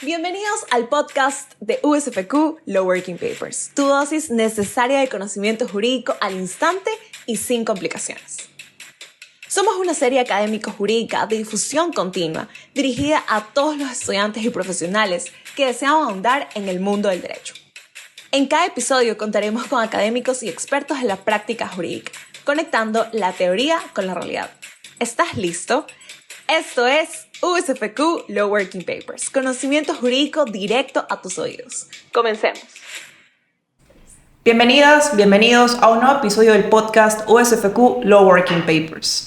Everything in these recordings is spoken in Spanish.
Bienvenidos al podcast de USFQ Law Working Papers, tu dosis necesaria de conocimiento jurídico al instante y sin complicaciones. Somos una serie académico-jurídica de difusión continua dirigida a todos los estudiantes y profesionales que desean ahondar en el mundo del derecho. En cada episodio contaremos con académicos y expertos en la práctica jurídica, conectando la teoría con la realidad. ¿Estás listo? Esto es USFQ Law Working Papers, conocimiento jurídico directo a tus oídos. Comencemos. Bienvenidas, bienvenidos a un nuevo episodio del podcast USFQ Law Working Papers.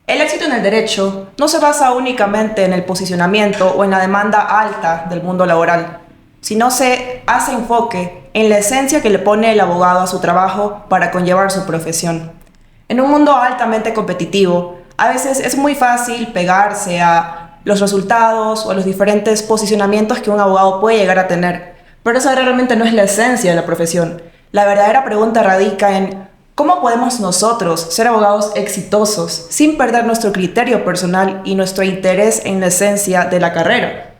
El éxito en el derecho no se basa únicamente en el posicionamiento o en la demanda alta del mundo laboral, sino se hace enfoque en la esencia que le pone el abogado a su trabajo para conllevar su profesión. En un mundo altamente competitivo, a veces es muy fácil pegarse a los resultados o a los diferentes posicionamientos que un abogado puede llegar a tener, pero esa realmente no es la esencia de la profesión. La verdadera pregunta radica en ¿cómo podemos nosotros ser abogados exitosos sin perder nuestro criterio personal y nuestro interés en la esencia de la carrera?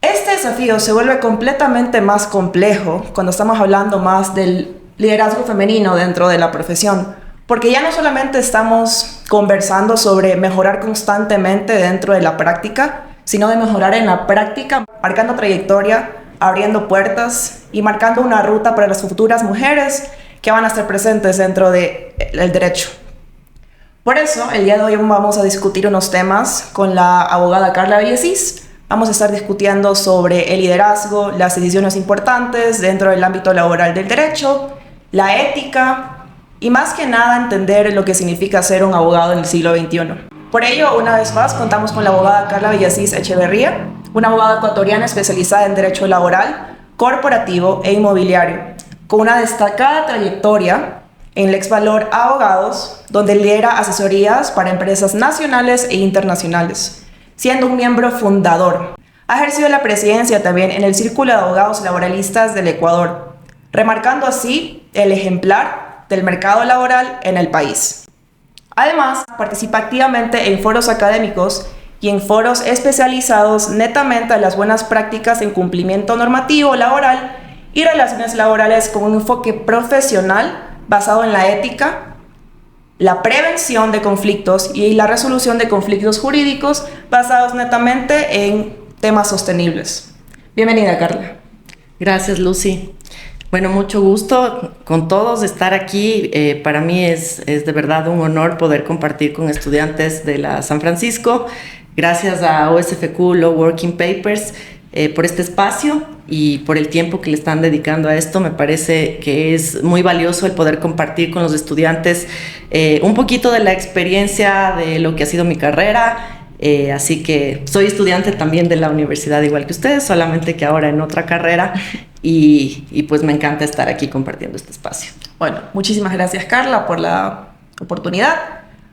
Este desafío se vuelve completamente más complejo cuando estamos hablando más del liderazgo femenino dentro de la profesión, porque ya no solamente estamos conversando sobre mejorar constantemente dentro de la práctica, sino de mejorar en la práctica, marcando trayectoria, abriendo puertas y marcando una ruta para las futuras mujeres que van a estar presentes dentro del derecho. Por eso, el día de hoy vamos a discutir unos temas con la abogada Carla Villesís. Vamos a estar discutiendo sobre el liderazgo, las decisiones importantes dentro del ámbito laboral del derecho, la ética y más que nada entender lo que significa ser un abogado en el siglo XXI. Por ello, una vez más, contamos con la abogada Carla Villesís Echeverría, una abogada ecuatoriana especializada en derecho laboral, corporativo e inmobiliario, con una destacada trayectoria en Lex Valor Abogados, donde lidera asesorías para empresas nacionales e internacionales, siendo un miembro fundador. Ha ejercido la presidencia también en el Círculo de Abogados Laboralistas del Ecuador, remarcando así el ejemplar del mercado laboral en el país. Además, participa activamente en foros académicos y en foros especializados netamente en las buenas prácticas en cumplimiento normativo laboral y relaciones laborales con un enfoque profesional basado en la ética, la prevención de conflictos y la resolución de conflictos jurídicos basados netamente en temas sostenibles. Bienvenida, Carla. Gracias, Lucy. Bueno, mucho gusto con todos estar aquí. Para mí es de verdad un honor poder compartir con estudiantes de la San Francisco. Gracias a USFQ Law Working Papers por este espacio y por el tiempo que le están dedicando a esto. Me parece que es muy valioso el poder compartir con los estudiantes un poquito de la experiencia de lo que ha sido mi carrera. Así que soy estudiante también de la universidad igual que ustedes, solamente que ahora en otra carrera y pues me encanta estar aquí compartiendo este espacio. Bueno, muchísimas gracias, Carla, por la oportunidad.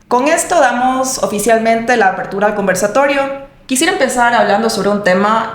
Con esto damos oficialmente la apertura al conversatorio. Quisiera empezar hablando sobre un tema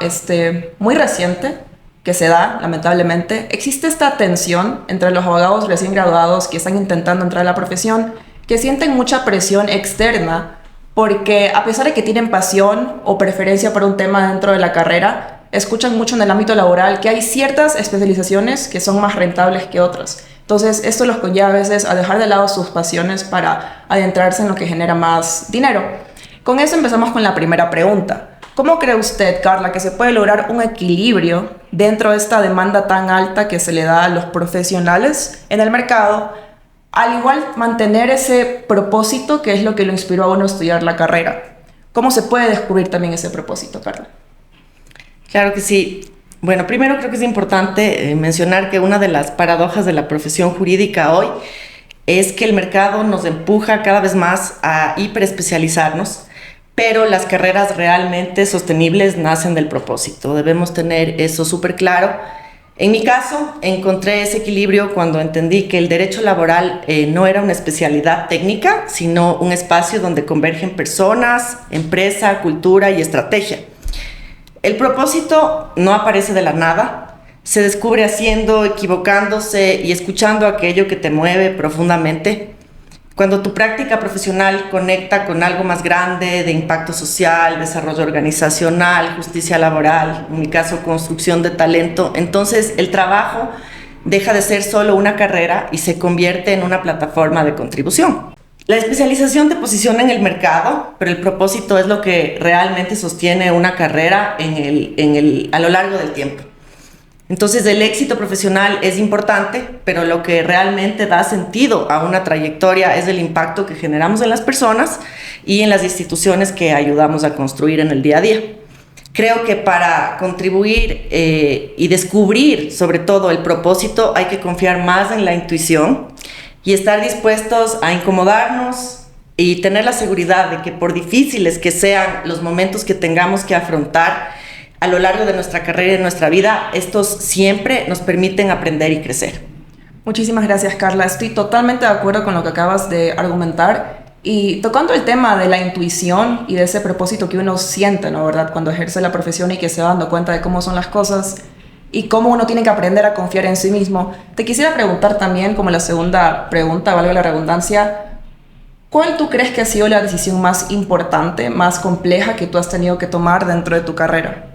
muy reciente que se da, lamentablemente. Existe esta tensión entre los abogados recién graduados que están intentando entrar a la profesión, que sienten mucha presión externa porque a pesar de que tienen pasión o preferencia por un tema dentro de la carrera, escuchan mucho en el ámbito laboral que hay ciertas especializaciones que son más rentables que otras. Entonces, esto los conlleva a veces a dejar de lado sus pasiones para adentrarse en lo que genera más dinero. Con eso empezamos con la primera pregunta. ¿Cómo cree usted, Carla, que se puede lograr un equilibrio dentro de esta demanda tan alta que se le da a los profesionales en el mercado, al igual mantener ese propósito que es lo que lo inspiró a uno a estudiar la carrera? ¿Cómo se puede descubrir también ese propósito, Carla? Claro que sí. Bueno, primero creo que es importante mencionar que una de las paradojas de la profesión jurídica hoy es que el mercado nos empuja cada vez más a hiperespecializarnos, pero las carreras realmente sostenibles nacen del propósito. Debemos tener eso súper claro. En mi caso, encontré ese equilibrio cuando entendí que el derecho laboral no era una especialidad técnica, sino un espacio donde convergen personas, empresa, cultura y estrategia. El propósito no aparece de la nada, se descubre haciendo, equivocándose y escuchando aquello que te mueve profundamente. Cuando tu práctica profesional conecta con algo más grande de impacto social, desarrollo organizacional, justicia laboral, en mi caso construcción de talento, entonces el trabajo deja de ser solo una carrera y se convierte en una plataforma de contribución. La especialización te posiciona en el mercado, pero el propósito es lo que realmente sostiene una carrera a lo largo del tiempo. Entonces el éxito profesional es importante, pero lo que realmente da sentido a una trayectoria es el impacto que generamos en las personas y en las instituciones que ayudamos a construir en el día a día. Creo que para contribuir y descubrir sobre todo el propósito hay que confiar más en la intuición y estar dispuestos a incomodarnos y tener la seguridad de que por difíciles que sean los momentos que tengamos que afrontar a lo largo de nuestra carrera y de nuestra vida, estos siempre nos permiten aprender y crecer. Muchísimas gracias, Carla. Estoy totalmente de acuerdo con lo que acabas de argumentar. Y tocando el tema de la intuición y de ese propósito que uno siente, ¿no? ¿Verdad? Cuando ejerce la profesión y que se va dando cuenta de cómo son las cosas y cómo uno tiene que aprender a confiar en sí mismo. Te quisiera preguntar también, como la segunda pregunta, valga la redundancia, ¿cuál tú crees que ha sido la decisión más importante, más compleja que tú has tenido que tomar dentro de tu carrera?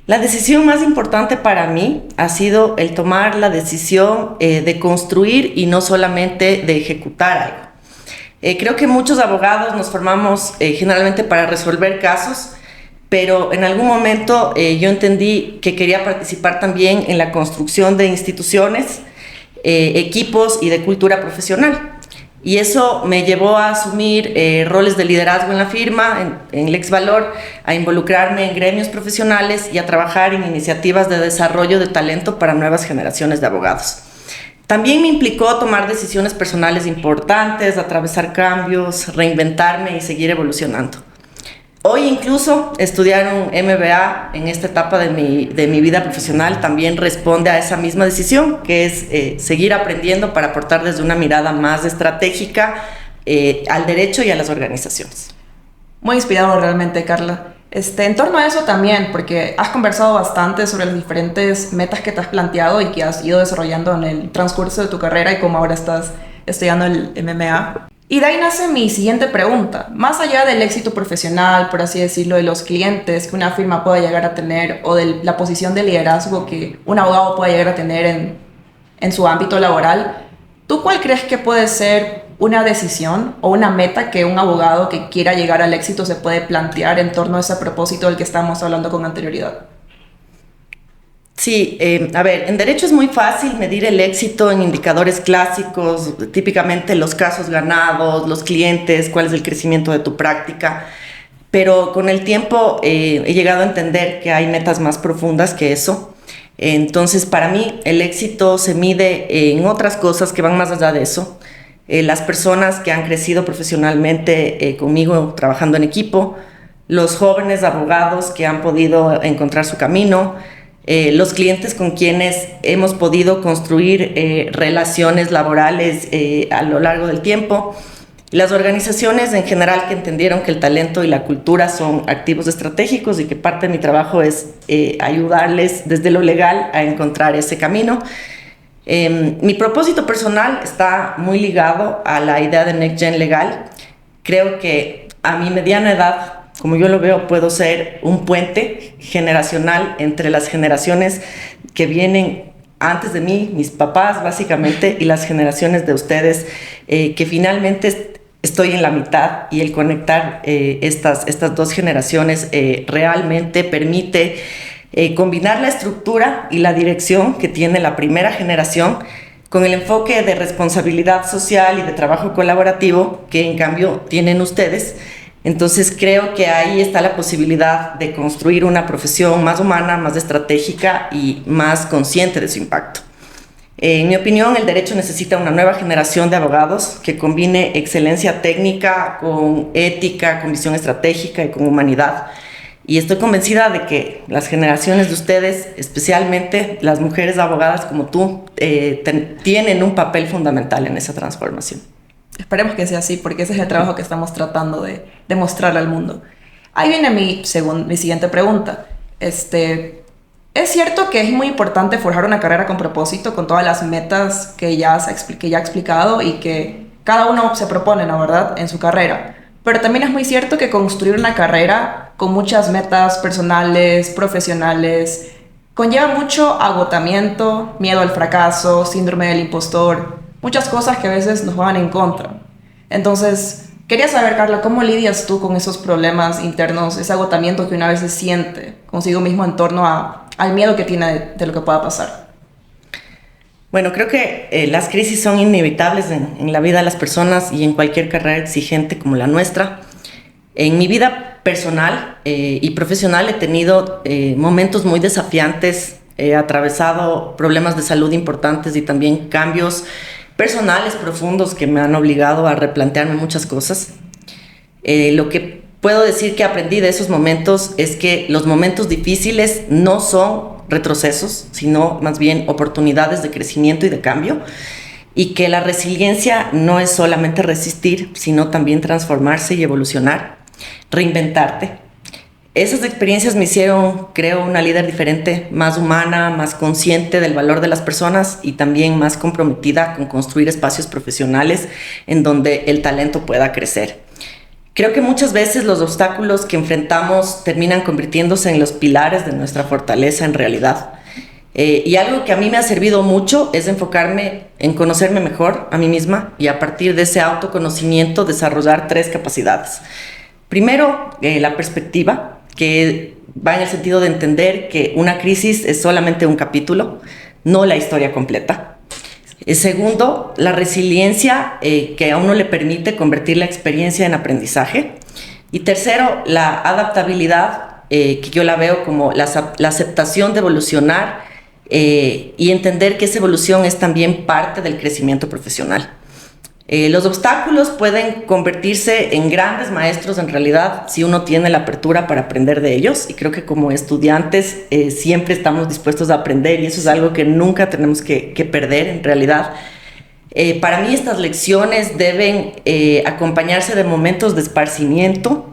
La decisión más importante para mí ha sido el tomar la decisión de construir y no solamente de ejecutar algo. Creo que muchos abogados nos formamos generalmente para resolver casos, pero en algún momento yo entendí que quería participar también en la construcción de instituciones, equipos y de cultura profesional. Y eso me llevó a asumir roles de liderazgo en la firma, en LexValor, a involucrarme en gremios profesionales y a trabajar en iniciativas de desarrollo de talento para nuevas generaciones de abogados. También me implicó tomar decisiones personales importantes, atravesar cambios, reinventarme y seguir evolucionando. Hoy incluso estudiar un MBA en esta etapa de mi vida profesional también responde a esa misma decisión, que es seguir aprendiendo para aportar desde una mirada más estratégica al derecho y a las organizaciones. Muy inspirador realmente, Carla. En torno a eso también, porque has conversado bastante sobre las diferentes metas que te has planteado y que has ido desarrollando en el transcurso de tu carrera y cómo ahora estás estudiando el MMA. Y de ahí nace mi siguiente pregunta. Más allá del éxito profesional, por así decirlo, de los clientes que una firma pueda llegar a tener o de la posición de liderazgo que un abogado pueda llegar a tener en su ámbito laboral, ¿tú cuál crees que puede ser una decisión o una meta que un abogado que quiera llegar al éxito se puede plantear en torno a ese propósito del que estábamos hablando con anterioridad? Sí, en derecho es muy fácil medir el éxito en indicadores clásicos, típicamente los casos ganados, los clientes, cuál es el crecimiento de tu práctica, pero con el tiempo he llegado a entender que hay metas más profundas que eso. Entonces, para mí, el éxito se mide en otras cosas que van más allá de eso. Las personas que han crecido profesionalmente conmigo trabajando en equipo, los jóvenes abogados que han podido encontrar su camino, los clientes con quienes hemos podido construir relaciones laborales a lo largo del tiempo, las organizaciones en general que entendieron que el talento y la cultura son activos estratégicos y que parte de mi trabajo es ayudarles desde lo legal a encontrar ese camino. Mi propósito personal está muy ligado a la idea de Next Gen Legal. Creo que a mi mediana edad, como yo lo veo, puedo ser un puente generacional entre las generaciones que vienen antes de mí, mis papás básicamente, y las generaciones de ustedes, que finalmente estoy en la mitad, y el conectar estas dos generaciones realmente permite combinar la estructura y la dirección que tiene la primera generación con el enfoque de responsabilidad social y de trabajo colaborativo que en cambio tienen ustedes. Entonces creo que ahí está la posibilidad de construir una profesión más humana, más estratégica y más consciente de su impacto. En mi opinión, el derecho necesita una nueva generación de abogados que combine excelencia técnica con ética, con visión estratégica y con humanidad. Y estoy convencida de que las generaciones de ustedes, especialmente las mujeres abogadas como tú, tienen un papel fundamental en esa transformación. Esperemos que sea así, porque ese es el trabajo que estamos tratando de mostrarle al mundo. Ahí viene mi siguiente pregunta. ¿Es cierto que es muy importante forjar una carrera con propósito, con todas las metas que ya he explicado y que cada uno se propone, ¿no? ¿Verdad? En su carrera. Pero también es muy cierto que construir una carrera con muchas metas personales, profesionales, conlleva mucho agotamiento, miedo al fracaso, síndrome del impostor, muchas cosas que a veces nos van en contra. Entonces, quería saber, Carla, ¿cómo lidias tú con esos problemas internos, ese agotamiento que una vez se siente consigo mismo en torno al miedo que tiene de lo que pueda pasar? Bueno, creo que las crisis son inevitables en la vida de las personas y en cualquier carrera exigente como la nuestra. En mi vida personal y profesional he tenido momentos muy desafiantes, he atravesado problemas de salud importantes y también cambios personales profundos que me han obligado a replantearme muchas cosas. Lo que puedo decir que aprendí de esos momentos es que los momentos difíciles no son retrocesos, sino más bien oportunidades de crecimiento y de cambio, y que la resiliencia no es solamente resistir, sino también transformarse y evolucionar, reinventarte. Esas experiencias me hicieron, creo, una líder diferente, más humana, más consciente del valor de las personas y también más comprometida con construir espacios profesionales en donde el talento pueda crecer. Creo que muchas veces los obstáculos que enfrentamos terminan convirtiéndose en los pilares de nuestra fortaleza en realidad. Y algo que a mí me ha servido mucho es enfocarme en conocerme mejor a mí misma y a partir de ese autoconocimiento desarrollar 3 capacidades. Primero, la perspectiva, que va en el sentido de entender que una crisis es solamente un capítulo, no la historia completa. Segundo, la resiliencia que a uno le permite convertir la experiencia en aprendizaje. Y tercero, la adaptabilidad, que yo la veo como la aceptación de evolucionar y entender que esa evolución es también parte del crecimiento profesional. Los obstáculos pueden convertirse en grandes maestros en realidad si uno tiene la apertura para aprender de ellos, y creo que como estudiantes siempre estamos dispuestos a aprender y eso es algo que nunca tenemos que perder en realidad. Para mí estas lecciones deben acompañarse de momentos de esparcimiento,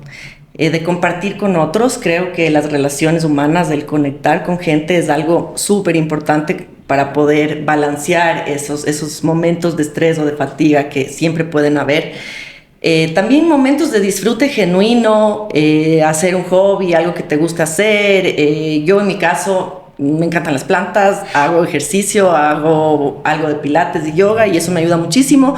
de compartir con otros. Creo que las relaciones humanas, el conectar con gente es algo súper importante para poder balancear esos momentos de estrés o de fatiga que siempre pueden haber. También momentos de disfrute genuino, hacer un hobby, algo que te gusta hacer. Yo en mi caso me encantan las plantas, hago ejercicio, hago algo de pilates y yoga y eso me ayuda muchísimo.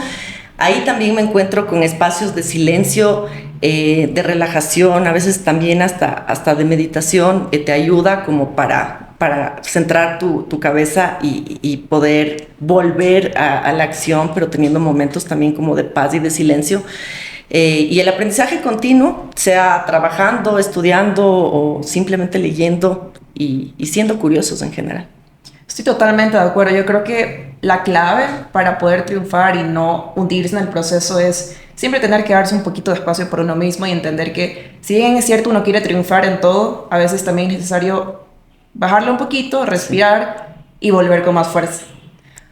Ahí también me encuentro con espacios de silencio, de relajación, a veces también hasta de meditación, te ayuda como para centrar tu cabeza y poder volver a la acción, pero teniendo momentos también como de paz y de silencio. Y el aprendizaje continuo, sea trabajando, estudiando o simplemente leyendo y siendo curiosos en general. Estoy totalmente de acuerdo. Yo creo que la clave para poder triunfar y no hundirse en el proceso es siempre tener que darse un poquito de espacio por uno mismo y entender que si bien es cierto uno quiere triunfar en todo, a veces también es necesario bajarlo un poquito, respirar y volver con más fuerza.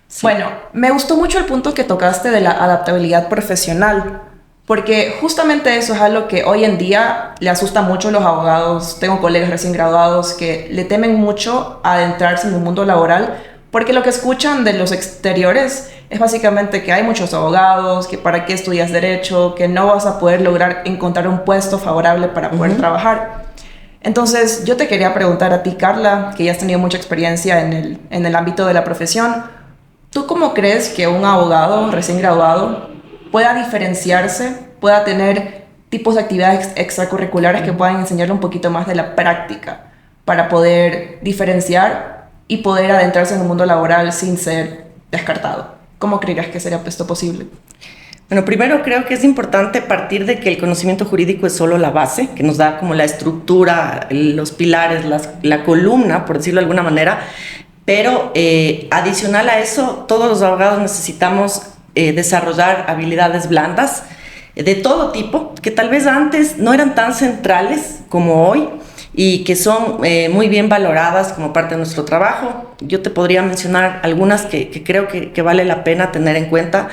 Sí. Bueno, me gustó mucho el punto que tocaste de la adaptabilidad profesional, porque justamente eso es algo que hoy en día le asusta mucho a los abogados. Tengo colegas recién graduados que le temen mucho a adentrarse en el mundo laboral, porque lo que escuchan de los exteriores es básicamente que hay muchos abogados, que para qué estudias derecho, que no vas a poder lograr encontrar un puesto favorable para poder trabajar. Entonces, yo te quería preguntar a ti, Carla, que ya has tenido mucha experiencia en el ámbito de la profesión, ¿tú cómo crees que un abogado recién graduado pueda diferenciarse, pueda tener tipos de actividades extracurriculares que puedan enseñarle un poquito más de la práctica para poder diferenciar y poder adentrarse en el mundo laboral sin ser descartado? ¿Cómo creerías que sería esto posible? Bueno, primero creo que es importante partir de que el conocimiento jurídico es solo la base, que nos da como la estructura, los pilares, la columna, por decirlo de alguna manera, pero adicional a eso, todos los abogados necesitamos desarrollar habilidades blandas de todo tipo, que tal vez antes no eran tan centrales como hoy y que son muy bien valoradas como parte de nuestro trabajo. Yo te podría mencionar algunas que creo que vale la pena tener en cuenta.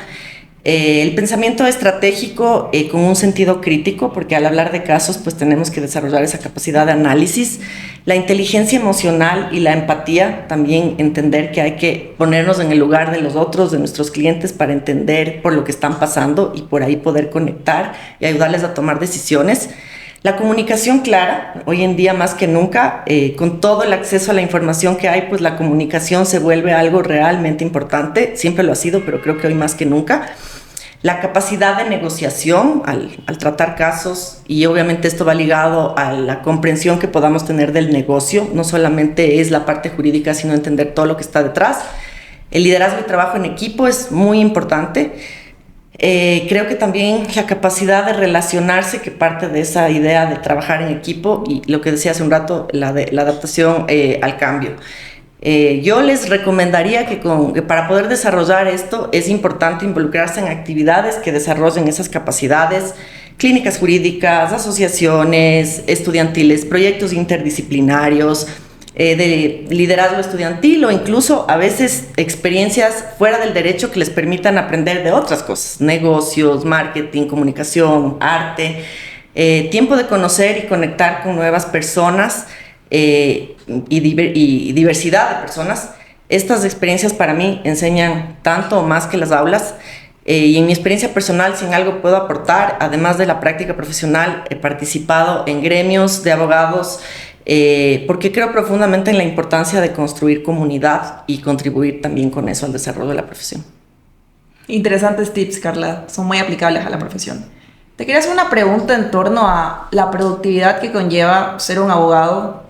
El pensamiento estratégico con un sentido crítico, porque al hablar de casos pues tenemos que desarrollar esa capacidad de análisis, la inteligencia emocional y la empatía, también entender que hay que ponernos en el lugar de los otros, de nuestros clientes, para entender por lo que están pasando y por ahí poder conectar y ayudarles a tomar decisiones. La comunicación clara, hoy en día más que nunca, con todo el acceso a la información que hay, pues la comunicación se vuelve algo realmente importante, siempre lo ha sido, pero creo que hoy más que nunca. La capacidad de negociación al tratar casos, y obviamente esto va ligado a la comprensión que podamos tener del negocio, no solamente es la parte jurídica, sino entender todo lo que está detrás. El liderazgo y trabajo en equipo es muy importante. Creo que también la capacidad de relacionarse, que parte de esa idea de trabajar en equipo, y lo que decía hace un rato, la adaptación al cambio. Yo les recomendaría que para poder desarrollar esto es importante involucrarse en actividades que desarrollen esas capacidades, clínicas jurídicas, asociaciones estudiantiles, proyectos interdisciplinarios, de liderazgo estudiantil, o incluso a veces experiencias fuera del derecho que les permitan aprender de otras cosas, negocios, marketing, comunicación, arte, tiempo de conocer y conectar con nuevas personas, y diversidad de personas. Estas experiencias para mí enseñan tanto o más que las aulas, y en mi experiencia personal, si en algo puedo aportar, además de la práctica profesional, he participado en gremios de abogados, porque creo profundamente en la importancia de construir comunidad y contribuir también con eso al desarrollo de la profesión. Interesantes tips, Carla, son muy aplicables a la profesión. Te quería hacer una pregunta en torno a la productividad que conlleva ser un abogado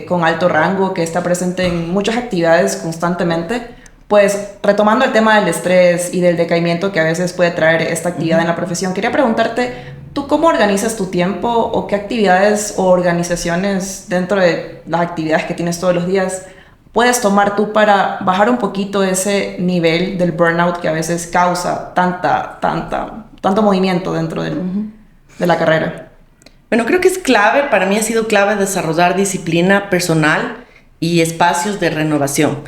con alto rango, que está presente en muchas actividades constantemente. Pues retomando el tema del estrés y del decaimiento que a veces puede traer esta actividad en la profesión, quería preguntarte, ¿tú cómo organizas tu tiempo o qué actividades o organizaciones dentro de las actividades que tienes todos los días puedes tomar tú para bajar un poquito ese nivel del burnout que a veces causa tanto movimiento dentro de la carrera? Bueno, creo que es clave, para mí ha sido clave desarrollar disciplina personal y espacios de renovación.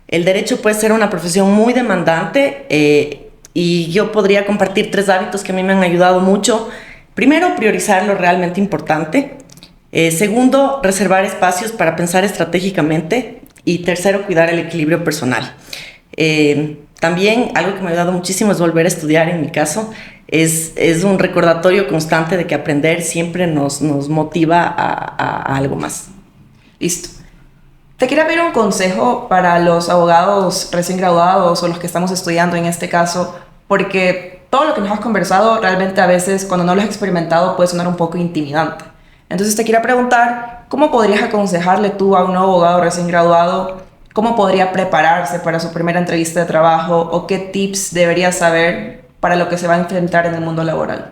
El derecho puede ser una profesión muy demandante, y yo podría compartir 3 hábitos que a mí me han ayudado mucho. Primero, priorizar lo realmente importante. Segundo, reservar espacios para pensar estratégicamente. Y tercero, cuidar el equilibrio personal. También algo que me ha ayudado muchísimo es volver a estudiar. En mi caso, es un recordatorio constante de que aprender siempre nos motiva a algo más. Listo. Te quería pedir un consejo para los abogados recién graduados o los que estamos estudiando en este caso, porque todo lo que nos has conversado realmente a veces cuando no lo has experimentado puede sonar un poco intimidante. Entonces te quería preguntar, ¿cómo podrías aconsejarle tú a un nuevo abogado recién graduado cómo podría prepararse para su primera entrevista de trabajo o qué tips debería saber para lo que se va a enfrentar en el mundo laboral?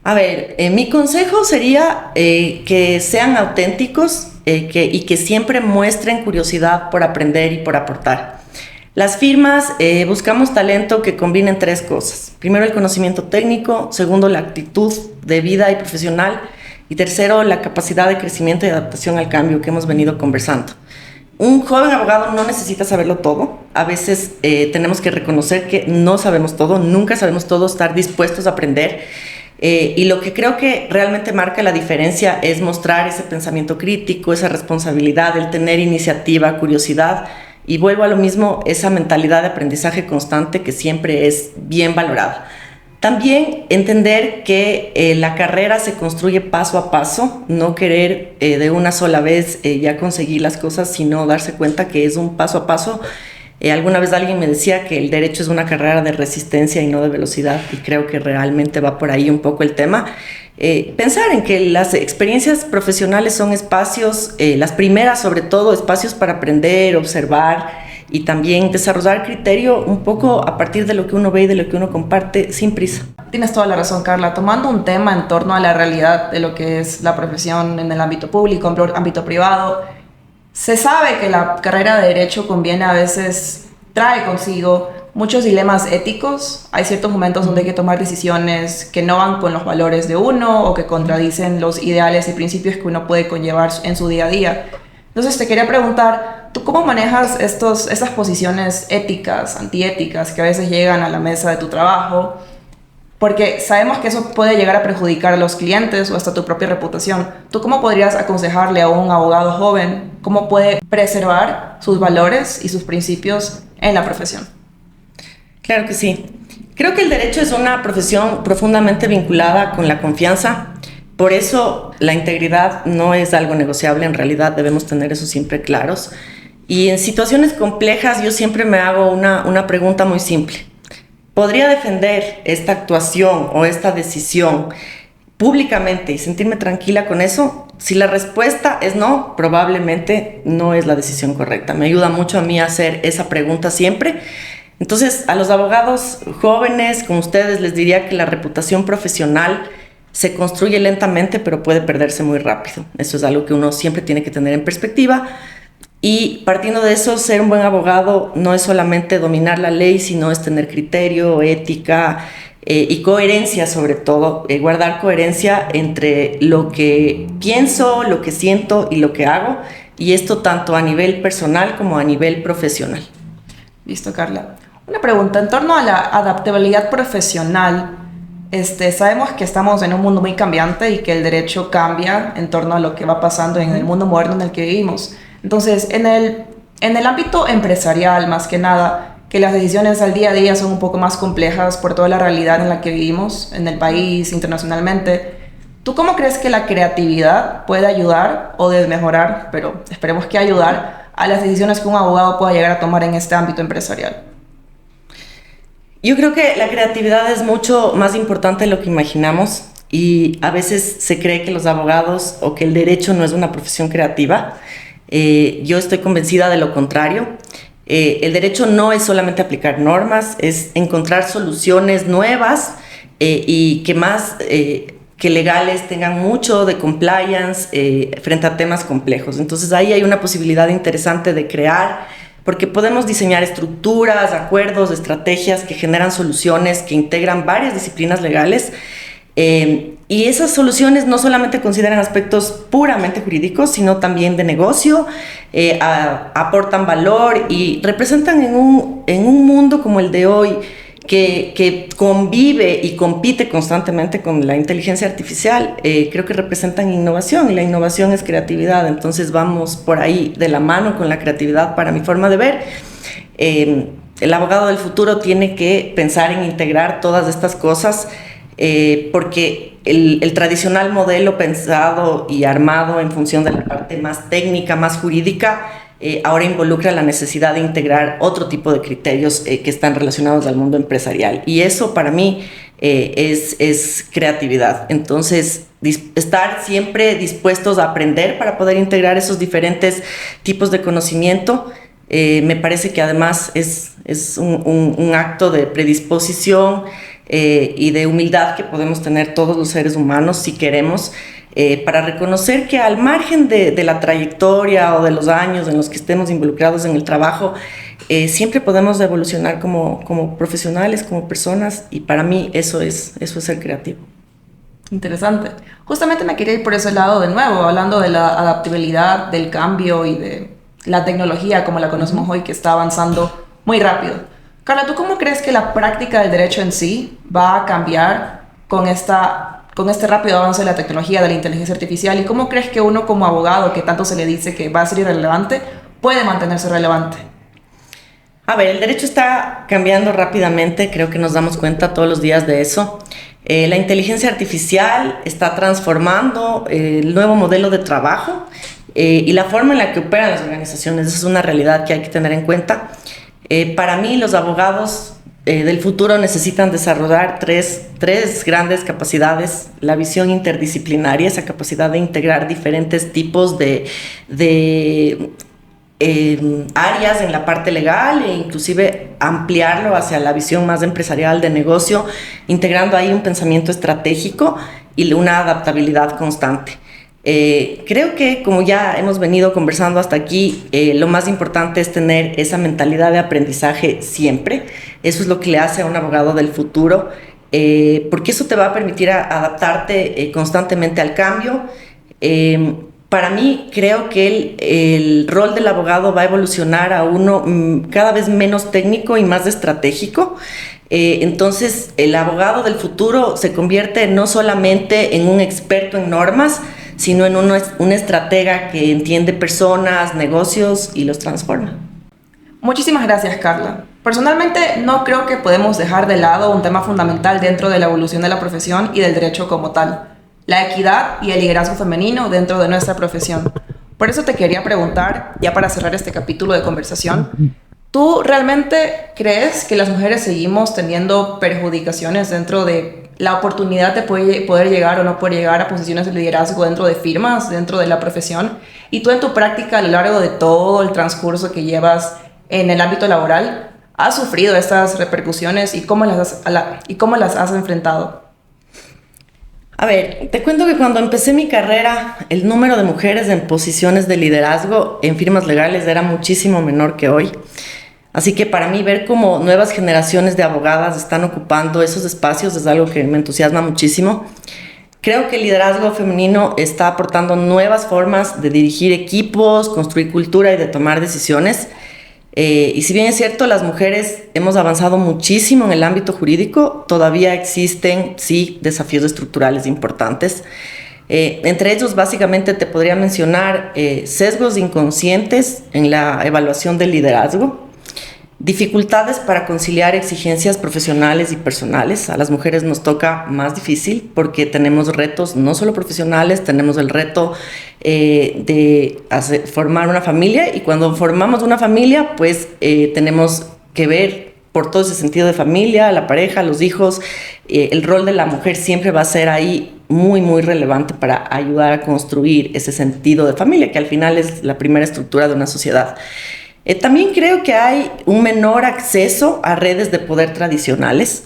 A ver, mi consejo sería que sean auténticos, y que siempre muestren curiosidad por aprender y por aportar. Las firmas buscamos talento que combinen 3 cosas. Primero, el conocimiento técnico. Segundo, la actitud de vida y profesional. Y tercero, la capacidad de crecimiento y adaptación al cambio que hemos venido conversando. Un joven abogado no necesita saberlo todo. A veces tenemos que reconocer que no sabemos todo, nunca sabemos todo, estar dispuestos a aprender. Y lo que creo que realmente marca la diferencia es mostrar ese pensamiento crítico, esa responsabilidad, el tener iniciativa, curiosidad, y vuelvo a lo mismo, esa mentalidad de aprendizaje constante que siempre es bien valorada. También entender que la carrera se construye paso a paso, no querer de una sola vez ya conseguir las cosas, sino darse cuenta que es un paso a paso. Alguna vez alguien me decía que el derecho es una carrera de resistencia y no de velocidad, y creo que realmente va por ahí un poco el tema. Pensar en que las experiencias profesionales son espacios, las primeras sobre todo, espacios para aprender, observar y también desarrollar criterio un poco a partir de lo que uno ve y de lo que uno comparte sin prisa. Tienes toda la razón, Carla. Tomando un tema en torno a la realidad de lo que es la profesión en el ámbito público, en el ámbito privado, se sabe que la carrera de Derecho conviene a veces, trae consigo muchos dilemas éticos. Hay ciertos momentos donde hay que tomar decisiones que no van con los valores de uno o que contradicen los ideales y principios que uno puede conllevar en su día a día. Entonces te quería preguntar, ¿tú cómo manejas estas posiciones éticas, antiéticas que a veces llegan a la mesa de tu trabajo? Porque sabemos que eso puede llegar a perjudicar a los clientes o hasta tu propia reputación. ¿Tú cómo podrías aconsejarle a un abogado joven cómo puede preservar sus valores y sus principios en la profesión? Claro que sí. Creo que el derecho es una profesión profundamente vinculada con la confianza. Por eso la integridad no es algo negociable, en realidad debemos tener eso siempre claros. Y en situaciones complejas yo siempre me hago una pregunta muy simple. ¿Podría defender esta actuación o esta decisión públicamente y sentirme tranquila con eso? Si la respuesta es no, probablemente no es la decisión correcta. Me ayuda mucho a mí a hacer esa pregunta siempre. Entonces, a los abogados jóvenes como ustedes les diría que la reputación profesional se construye lentamente, pero puede perderse muy rápido. Eso es algo que uno siempre tiene que tener en perspectiva. Y partiendo de eso, ser un buen abogado no es solamente dominar la ley, sino es tener criterio, ética y coherencia sobre todo. Guardar coherencia entre lo que pienso, lo que siento y lo que hago. Y esto tanto a nivel personal como a nivel profesional. Listo, Carla. Una pregunta en torno a la adaptabilidad profesional. Sabemos que estamos en un mundo muy cambiante y que el derecho cambia en torno a lo que va pasando en el mundo moderno en el que vivimos. Entonces, en el ámbito empresarial, más que nada, que las decisiones al día a día son un poco más complejas por toda la realidad en la que vivimos, en el país, internacionalmente, ¿tú cómo crees que la creatividad puede ayudar o desmejorar, pero esperemos que ayudar, a las decisiones que un abogado pueda llegar a tomar en este ámbito empresarial? Yo creo que la creatividad es mucho más importante de lo que imaginamos y a veces se cree que los abogados o que el derecho no es una profesión creativa. Yo estoy convencida de lo contrario. El derecho no es solamente aplicar normas, es encontrar soluciones nuevas y que más que legales tengan mucho de compliance frente a temas complejos. Entonces ahí hay una posibilidad interesante de crear, porque podemos diseñar estructuras, acuerdos, estrategias que generan soluciones, que integran varias disciplinas legales. Y esas soluciones no solamente consideran aspectos puramente jurídicos, sino también de negocio, aportan valor y representan en un mundo como el de hoy, que convive y compite constantemente con la inteligencia artificial, creo que representan innovación y la innovación es creatividad. Entonces vamos por ahí de la mano con la creatividad para mi forma de ver. El abogado del futuro tiene que pensar en integrar todas estas cosas porque el tradicional modelo pensado y armado en función de la parte más técnica, más jurídica, ahora involucra la necesidad de integrar otro tipo de criterios que están relacionados al mundo empresarial. Y eso para mí es creatividad. Entonces, estar siempre dispuestos a aprender para poder integrar esos diferentes tipos de conocimiento, me parece que además es un acto de predisposición y de humildad que podemos tener todos los seres humanos si queremos, para reconocer que al margen de la trayectoria o de los años en los que estemos involucrados en el trabajo, siempre podemos evolucionar como profesionales, como personas, y para mí eso es ser creativo. Interesante. Justamente me quería ir por ese lado de nuevo, hablando de la adaptabilidad, del cambio y de la tecnología como la conocemos hoy, que está avanzando muy rápido. Carla, ¿tú cómo crees que la práctica del derecho en sí va a cambiar con este rápido avance de la tecnología, de la inteligencia artificial? ¿Y cómo crees que uno como abogado, que tanto se le dice que va a ser irrelevante, puede mantenerse relevante? A ver, el derecho está cambiando rápidamente, creo que nos damos cuenta todos los días de eso. La inteligencia artificial está transformando el nuevo modelo de trabajo y la forma en la que operan las organizaciones. Esa es una realidad que hay que tener en cuenta. Para mí, los abogados del futuro necesitan desarrollar tres grandes capacidades: la visión interdisciplinaria, esa capacidad de integrar diferentes tipos de áreas en la parte legal e inclusive ampliarlo hacia la visión más empresarial de negocio, integrando ahí un pensamiento estratégico y una adaptabilidad constante. Creo que, como ya hemos venido conversando hasta aquí, lo más importante es tener esa mentalidad de aprendizaje siempre. Eso es lo que le hace a un abogado del futuro, porque eso te va a permitir adaptarte constantemente al cambio. para mí creo que el rol del abogado va a evolucionar a uno cada vez menos técnico y más estratégico. Entonces, el abogado del futuro se convierte no solamente en un experto en normas, sino en un estratega que entiende personas, negocios y los transforma. Muchísimas gracias, Carla. Personalmente, no creo que podemos dejar de lado un tema fundamental dentro de la evolución de la profesión y del derecho como tal: la equidad y el liderazgo femenino dentro de nuestra profesión. Por eso te quería preguntar, ya para cerrar este capítulo de conversación, ¿tú realmente crees que las mujeres seguimos teniendo perjudicaciones dentro de la oportunidad de poder llegar o no poder llegar a posiciones de liderazgo dentro de firmas, dentro de la profesión? Y tú en tu práctica, a lo largo de todo el transcurso que llevas en el ámbito laboral, ¿has sufrido estas repercusiones y cómo las has enfrentado? A ver, te cuento que cuando empecé mi carrera, el número de mujeres en posiciones de liderazgo en firmas legales era muchísimo menor que hoy. Así que para mí ver cómo nuevas generaciones de abogadas están ocupando esos espacios es algo que me entusiasma muchísimo. Creo que el liderazgo femenino está aportando nuevas formas de dirigir equipos, construir cultura y de tomar decisiones. Y si bien es cierto, las mujeres hemos avanzado muchísimo en el ámbito jurídico, todavía existen, sí, desafíos estructurales importantes. Entre ellos, básicamente, te podría mencionar sesgos inconscientes en la evaluación del liderazgo, dificultades para conciliar exigencias profesionales y personales. A las mujeres nos toca más difícil porque tenemos retos no solo profesionales, tenemos el reto de formar una familia, y cuando formamos una familia, pues tenemos que ver por todo ese sentido de familia, la pareja, los hijos. El rol de la mujer siempre va a ser ahí muy, muy relevante para ayudar a construir ese sentido de familia, que al final es la primera estructura de una sociedad. También creo que hay un menor acceso a redes de poder tradicionales.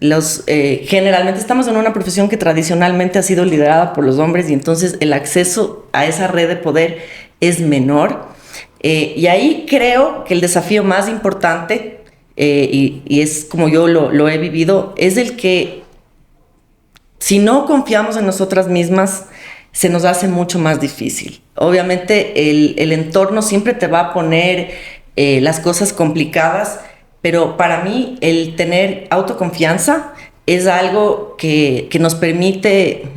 Generalmente estamos en una profesión que tradicionalmente ha sido liderada por los hombres, y entonces el acceso a esa red de poder es menor. Y ahí creo que el desafío más importante, y es como yo lo he vivido, es el que si no confiamos en nosotras mismas, se nos hace mucho más difícil. Obviamente el entorno siempre te va a poner las cosas complicadas, pero para mí el tener autoconfianza es algo que nos permite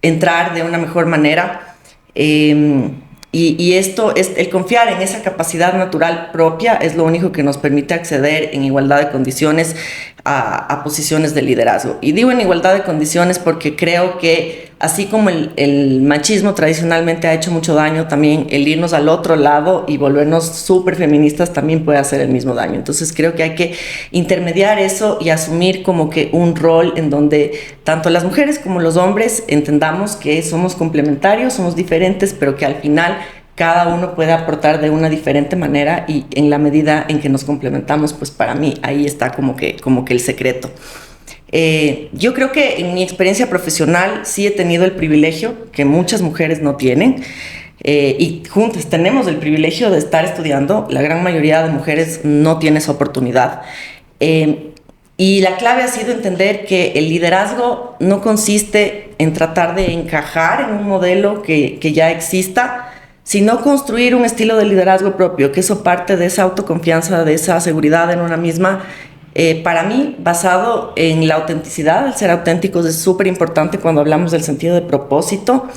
entrar de una mejor manera. Y esto es el confiar en esa capacidad natural propia, es lo único que nos permite acceder en igualdad de condiciones a posiciones de liderazgo. Y digo en igualdad de condiciones porque creo que así como el machismo tradicionalmente ha hecho mucho daño, también el irnos al otro lado y volvernos súper feministas también puede hacer el mismo daño. Entonces creo que hay que intermediar eso y asumir como que un rol en donde tanto las mujeres como los hombres entendamos que somos complementarios, somos diferentes, pero que al final cada uno puede aportar de una diferente manera, y en la medida en que nos complementamos, pues para mí ahí está como que el secreto. Yo creo que en mi experiencia profesional sí he tenido el privilegio que muchas mujeres no tienen, y juntas tenemos el privilegio de estar estudiando. La gran mayoría de mujeres no tiene esa oportunidad. Y la clave ha sido entender que el liderazgo no consiste en tratar de encajar en un modelo que ya exista, sino construir un estilo de liderazgo propio, que eso parte de esa autoconfianza, de esa seguridad en una misma. Para mí, basado en la autenticidad, el ser auténticos es súper importante cuando hablamos del sentido de propósito.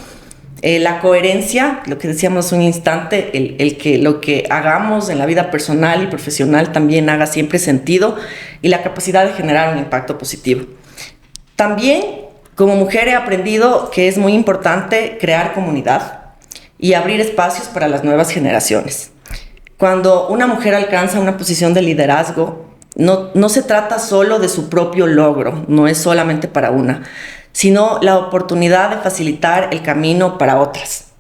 La coherencia, lo que decíamos hace un instante, el que lo que hagamos en la vida personal y profesional también haga siempre sentido, y la capacidad de generar un impacto positivo. También, como mujer, he aprendido que es muy importante crear comunidad y abrir espacios para las nuevas generaciones. Cuando una mujer alcanza una posición de liderazgo, no se trata solo de su propio logro, no es solamente para una, sino la oportunidad de facilitar el camino para otras.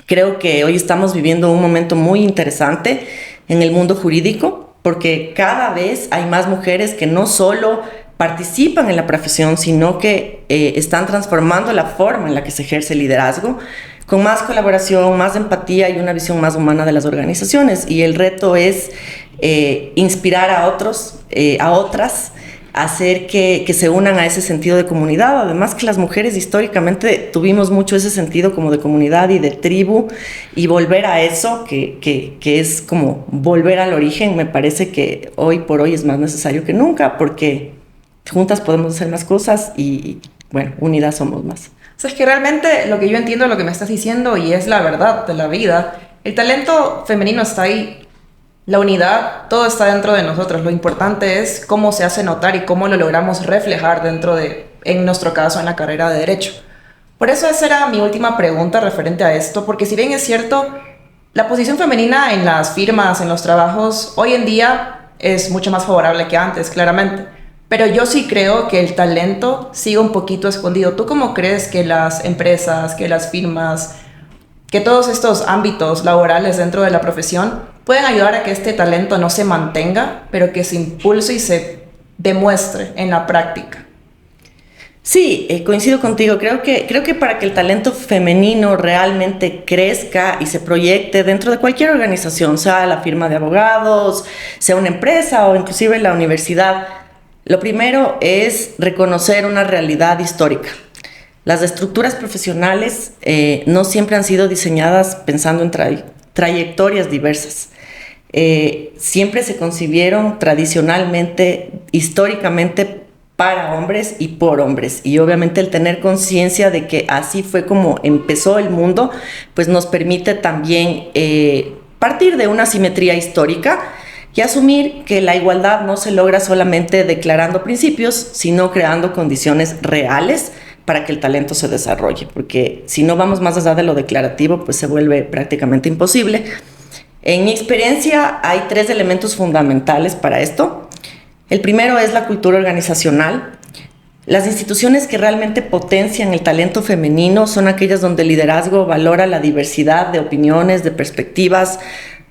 Creo que hoy estamos viviendo un momento muy interesante en el mundo jurídico, porque cada vez hay más mujeres que no solo participan en la profesión, sino que están transformando la forma en la que se ejerce el liderazgo, con más colaboración, más empatía y una visión más humana de las organizaciones. Y el reto es inspirar a otros, a otras, hacer que se unan a ese sentido de comunidad. Además que las mujeres históricamente tuvimos mucho ese sentido como de comunidad y de tribu, y volver a eso, que es como volver al origen, me parece que hoy por hoy es más necesario que nunca, porque juntas podemos hacer más cosas y bueno, unidas somos más. O sea, es que realmente lo que yo entiendo, lo que me estás diciendo, y es la verdad de la vida, el talento femenino está ahí. La unidad, todo está dentro de nosotros. Lo importante es cómo se hace notar y cómo lo logramos reflejar en nuestro caso, en la carrera de Derecho. Por eso esa era mi última pregunta referente a esto, porque si bien es cierto, la posición femenina en las firmas, en los trabajos, hoy en día es mucho más favorable que antes, claramente. Pero yo sí creo que el talento sigue un poquito escondido. ¿Tú cómo crees que las empresas, que las firmas, que todos estos ámbitos laborales dentro de la profesión pueden ayudar a que este talento no se mantenga, pero que se impulse y se demuestre en la práctica? Sí, coincido contigo. Creo que para que el talento femenino realmente crezca y se proyecte dentro de cualquier organización, sea la firma de abogados, sea una empresa o inclusive la universidad, lo primero es reconocer una realidad histórica. Las estructuras profesionales no siempre han sido diseñadas pensando en trayectorias diversas. Siempre se concibieron tradicionalmente, históricamente, para hombres y por hombres. Y obviamente el tener conciencia de que así fue como empezó el mundo, pues nos permite también partir de una simetría histórica y asumir que la igualdad no se logra solamente declarando principios, sino creando condiciones reales para que el talento se desarrolle, porque si no vamos más allá de lo declarativo, pues se vuelve prácticamente imposible. En mi experiencia hay 3 elementos fundamentales para esto. El primero es la cultura organizacional. Las instituciones que realmente potencian el talento femenino son aquellas donde el liderazgo valora la diversidad de opiniones, de perspectivas,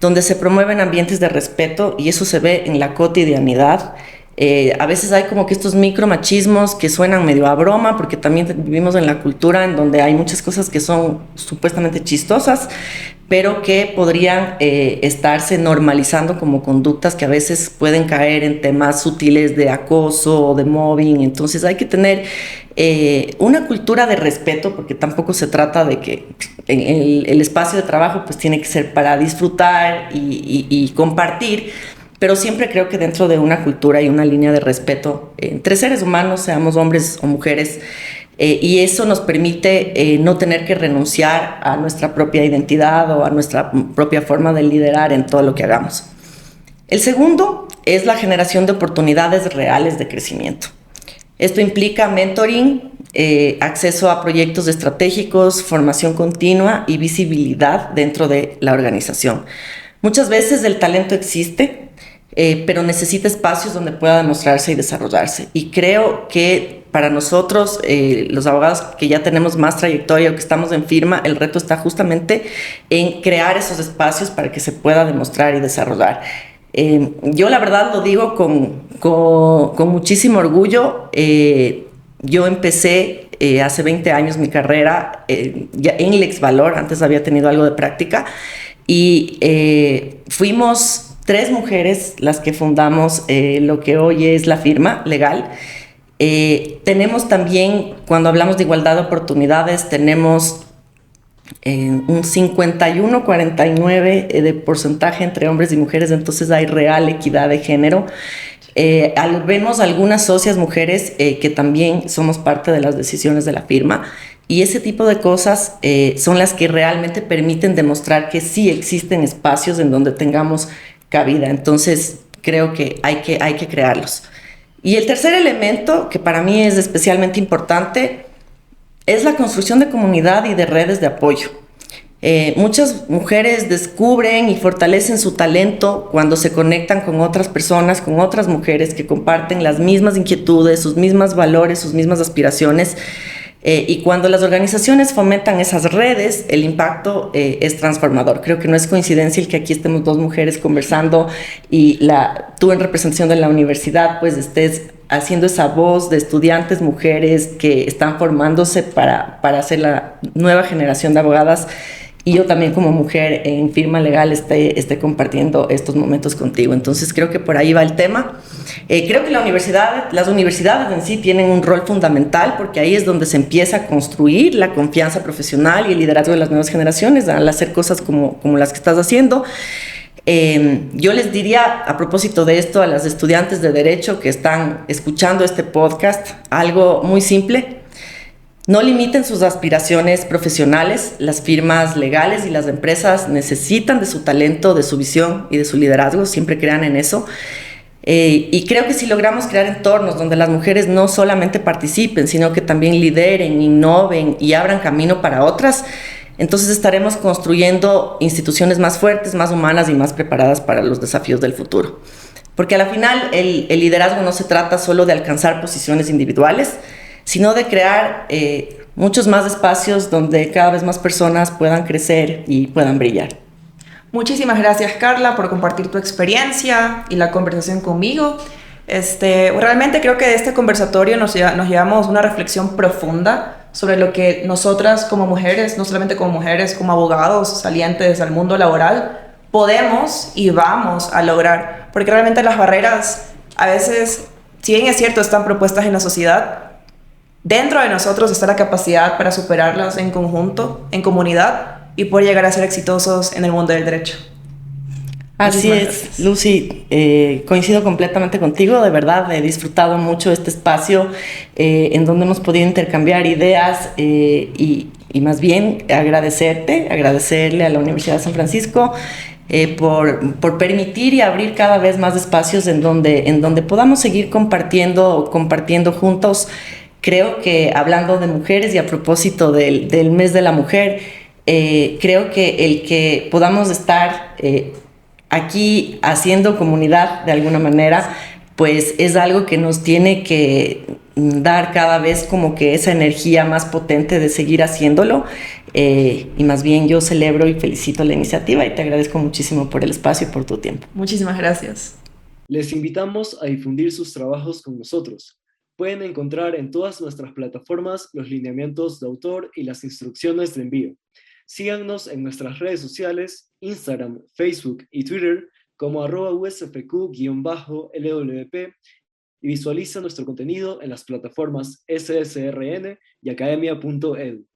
donde se promueven ambientes de respeto, y eso se ve en la cotidianidad. A veces hay como que estos micromachismos que suenan medio a broma, porque también vivimos en la cultura en donde hay muchas cosas que son supuestamente chistosas, pero que podrían estarse normalizando como conductas que a veces pueden caer en temas sutiles de acoso o de mobbing. Entonces hay que tener una cultura de respeto, porque tampoco se trata de que el espacio de trabajo pues tiene que ser para disfrutar y compartir, pero siempre creo que dentro de una cultura y una línea de respeto entre seres humanos, seamos hombres o mujeres, y eso nos permite no tener que renunciar a nuestra propia identidad o a nuestra propia forma de liderar en todo lo que hagamos. El segundo es la generación de oportunidades reales de crecimiento. Esto implica mentoring, acceso a proyectos estratégicos, formación continua y visibilidad dentro de la organización. Muchas veces el talento existe, pero necesita espacios donde pueda demostrarse y desarrollarse. Y creo que para nosotros, los abogados que ya tenemos más trayectoria o que estamos en firma, el reto está justamente en crear esos espacios para que se pueda demostrar y desarrollar. Yo la verdad lo digo con muchísimo orgullo. Yo empecé hace 20 años mi carrera ya en Lex Valor, antes había tenido algo de práctica, y fuimos 3 mujeres las que fundamos lo que hoy es la firma legal. Tenemos también, cuando hablamos de igualdad de oportunidades, tenemos un 51-49 de porcentaje entre hombres y mujeres, entonces hay real equidad de género. Vemos algunas socias mujeres que también somos parte de las decisiones de la firma, y ese tipo de cosas son las que realmente permiten demostrar que sí existen espacios en donde tengamos cabida. Entonces creo que hay que crearlos. Y el tercer elemento, que para mí es especialmente importante, es la construcción de comunidad y de redes de apoyo. Muchas mujeres descubren y fortalecen su talento cuando se conectan con otras personas, con otras mujeres que comparten las mismas inquietudes, sus mismos valores, sus mismas aspiraciones. Y cuando las organizaciones fomentan esas redes, el impacto es transformador. Creo que no es coincidencia el que aquí estemos 2 mujeres conversando y tú en representación de la universidad pues estés haciendo esa voz de estudiantes mujeres que están formándose para hacer la nueva generación de abogadas, y yo también como mujer en firma legal esté compartiendo estos momentos contigo. Entonces creo que por ahí va el tema. Creo que las universidades en sí tienen un rol fundamental porque ahí es donde se empieza a construir la confianza profesional y el liderazgo de las nuevas generaciones al hacer cosas como las que estás haciendo. Yo les diría, a propósito de esto, a las estudiantes de Derecho que están escuchando este podcast, algo muy simple. No limiten sus aspiraciones profesionales. Las firmas legales y las empresas necesitan de su talento, de su visión y de su liderazgo. Siempre crean en eso. Y creo que si logramos crear entornos donde las mujeres no solamente participen, sino que también lideren, innoven y abran camino para otras, entonces estaremos construyendo instituciones más fuertes, más humanas y más preparadas para los desafíos del futuro. Porque a la final el liderazgo no se trata solo de alcanzar posiciones individuales, sino de crear muchos más espacios donde cada vez más personas puedan crecer y puedan brillar. Muchísimas gracias, Carla, por compartir tu experiencia y la conversación conmigo. Realmente creo que de este conversatorio nos llevamos una reflexión profunda sobre lo que nosotras como mujeres, no solamente como mujeres, como abogados salientes al mundo laboral, podemos y vamos a lograr. Porque realmente las barreras, a veces, si bien es cierto, están propuestas en la sociedad, dentro de nosotros está la capacidad para superarlas en conjunto, en comunidad, y poder llegar a ser exitosos en el mundo del derecho. Así es, Lucy, coincido completamente contigo, de verdad he disfrutado mucho este espacio en donde hemos podido intercambiar ideas y más bien agradecerle a la Universidad de San Francisco por permitir y abrir cada vez más espacios en donde podamos seguir compartiendo juntos. Creo que hablando de mujeres y a propósito del mes de la mujer, creo que el que podamos estar aquí haciendo comunidad de alguna manera, pues es algo que nos tiene que dar cada vez como que esa energía más potente de seguir haciéndolo. Y más bien yo celebro y felicito la iniciativa y te agradezco muchísimo por el espacio y por tu tiempo. Muchísimas gracias. Les invitamos a difundir sus trabajos con nosotros. Pueden encontrar en todas nuestras plataformas los lineamientos de autor y las instrucciones de envío. Síganos en nuestras redes sociales, Instagram, Facebook y Twitter como @usfq_LWP y visualiza nuestro contenido en las plataformas SSRN y academia.edu.